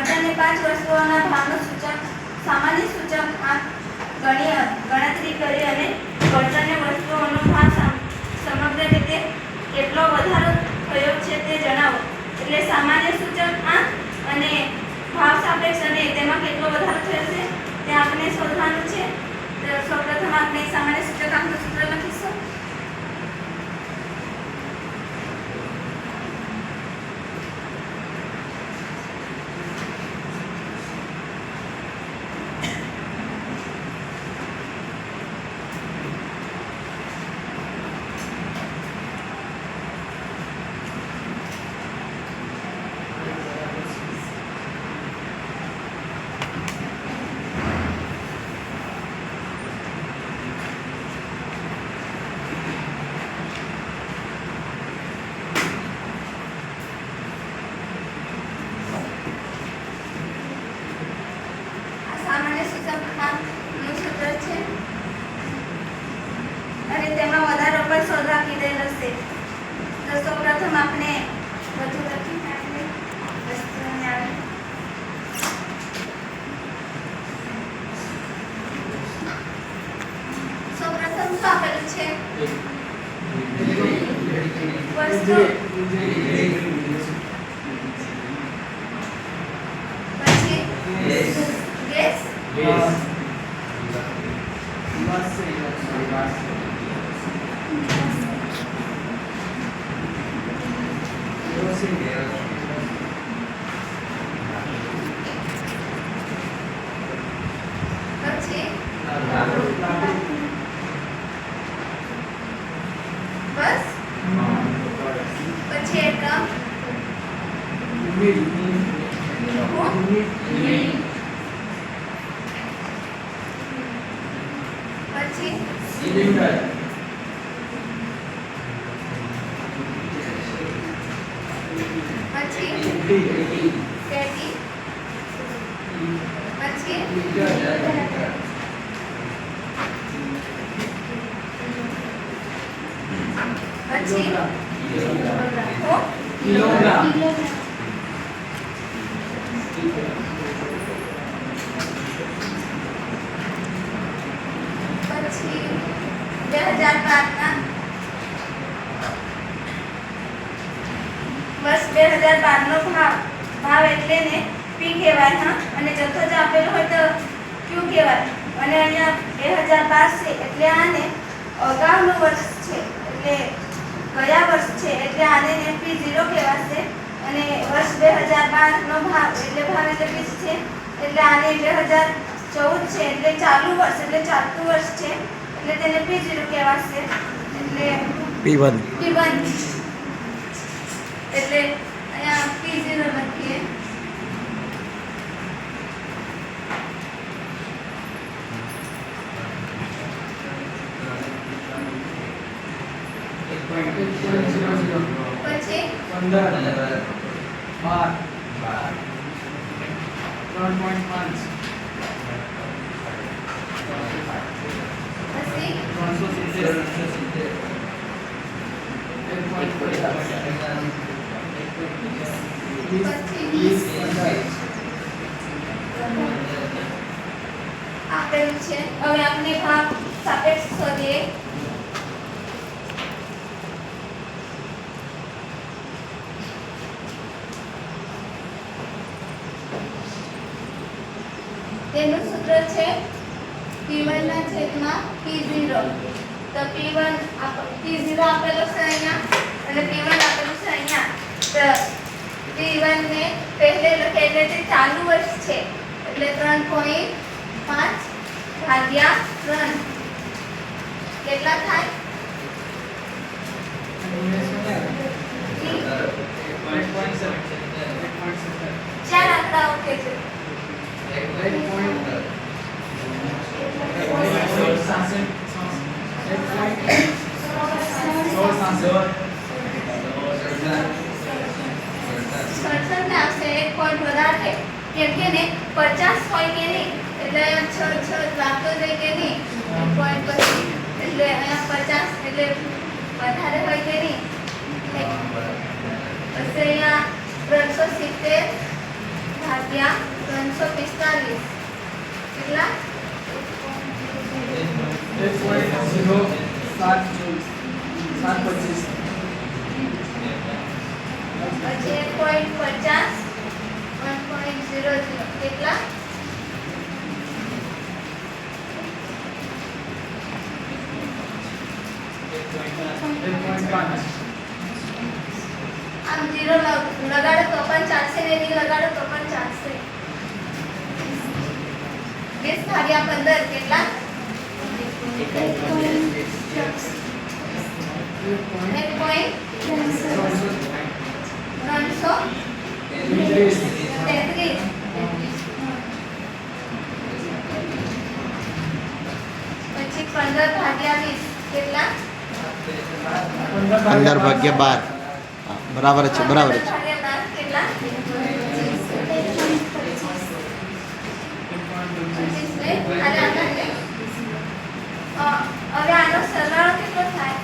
વર્તનને 5 વસ્તુઓના ભાવનું સૂચક સામાન્ય સૂચક ગણતરી કરી અને વર્તનને વસ્તુઓનો ભાવ સમગ્ર રીતે કેટલો વધારો થયો છે તે જણાવો. એટલે સામાન્ય સૂચક અને ભાવ સાપેક્ષ અને તેમાં કેટલો વધારો થયો છે તે આપણે શોધવાનું છે. તો સૌપ્રથમ આપણે સામાન્ય સૂચકાંકનું સૂત્ર લખીશું. સામાન્ય સૂચકાંકનું સૂત્ર છે અને તેમાં વધારો પર શોધવા કીધેલો છે. તો સૌપ્રથમ આપણે બધું લખીને આપણે વસ્તુને આવે સૌપ્રથમ શું આપેલું છે? વસ્તુ પછી ગેસ પછી બસ પછી એકમ પછી સિલિન્ડર પછી પેટી પેટી પછી પછી કિલોગ્રામ પછી 2012 વર્ષ 2012 નો ભાવ એટલે ને પી કહેવાય. હા, અને જથ્થો જો આપેલો હોય તો ક્યુ કહેવાય. અને અહીંયા 2012 છે એટલે આને અગાઉનું વર્ષ છે એટલે ગયા વર્ષ છે એટલે આને ને P0 કહેવાશે. અને વર્ષ 2012 નો ભાવ એટલે 20 છે એટલે આને 2014 છે એટલે ચાલુ વર્ષ એટલે ચાલતું વર્ષ છે એટલે તેને P0 કહેવાશે. એટલે P1 એટલે અહીંયા P0 લખીએ. પછી 15 12 3.5 પછી 20 આપેલું છે. હવે આપણે ભાવ સાપેક્ષ શોધીએ. તેનું સૂત્ર છે P1 ના છેદમાં P0. તો P0 આપેલો છે અહીંયા અને P1 આપેલું છે અહીંયા. તો P1 ને પહેલે લખે એટલે તે ચાલુ વર્ષ છે એટલે 3.5 ભાગ્યા 3 કેટલા થાય? ચાર આંકડા ઓકે છે. એક પોઈન્ટ વધારે કેમ કે ને 50 હોય કે નહીં એટલે અહીંયા 6 લાગતો જાય કે નહીં પોઈન્ટ પછી એટલે અહીંયા 50 એટલે વધારે હોય કે નહીં પછી અહીંયા 370 ભાગ્યા 345 કેટલા? 1.0725 પછી 1.50 1.00 કેટલા? 1.5 આમ 0 લગાડો તો પણ ચાલશે ને નહીં લગાડો તો પણ ચાલશે. 20 ભાગ્યા 15 કેટલા? 1.333 પછી 15 ભાગ્યા 20 કેટલા? 15 ભાગ્યા 12 બરાબર છે બરાબર છે 15 ભાગ્યા 12 કેટલા? 25 ને અને આગળ ને હવે આનો સરવાળો કેટલો થાય?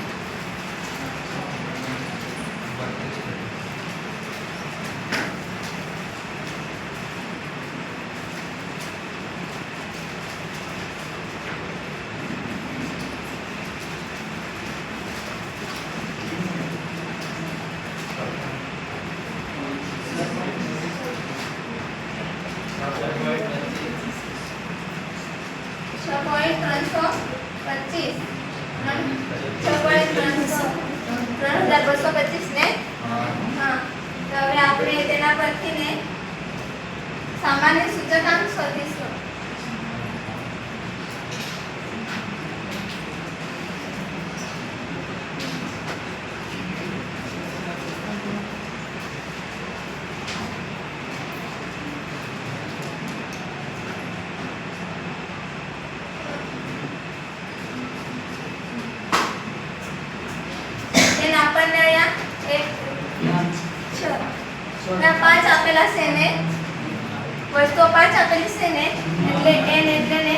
ને હા તો હવે આપણે તેના પરથી ને સામાન્ય સૂચકાંક શોધીશું. એને આપણને અહીંયા 5 આપેલા છે ને વસ્તુઓ 5 આપેલી છે ને એટલે n એટલે ને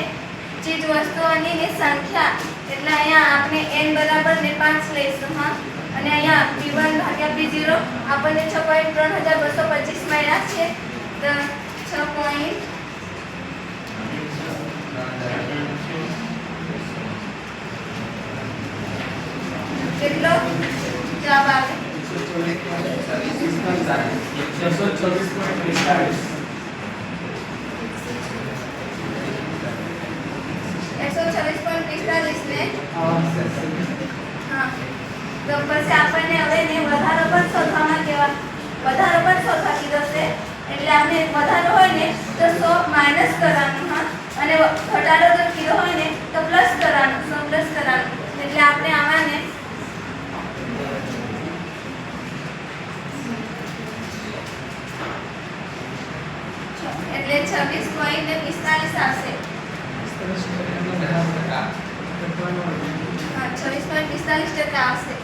ચીજ વસ્તુઓની ને સંખ્યા એટલે અહીંયા આપણે n બરાબર ને 5 લઈશું. હા અને અહીંયા p1 ભાગ્યા p0 આપણને 6.3225 મળ્યા છે તો 6. કેટલો જવાબ આવે? 126.45 ને હા તો પછી આપણને હવે ને વધારો પણ શોધવામાં શોધવા કીધો છે એટલે આપણે વધારો હોય ને તો 100 માઈનસ કરવાનું. હા અને ઘટાડો જો કીધો હોય ને તો પ્લસ કરવાનું 100 પ્લસ કરવાનું એટલે આપણે આમાં ને એટલે 26.45 આવશે. હા 26.45% આવશે.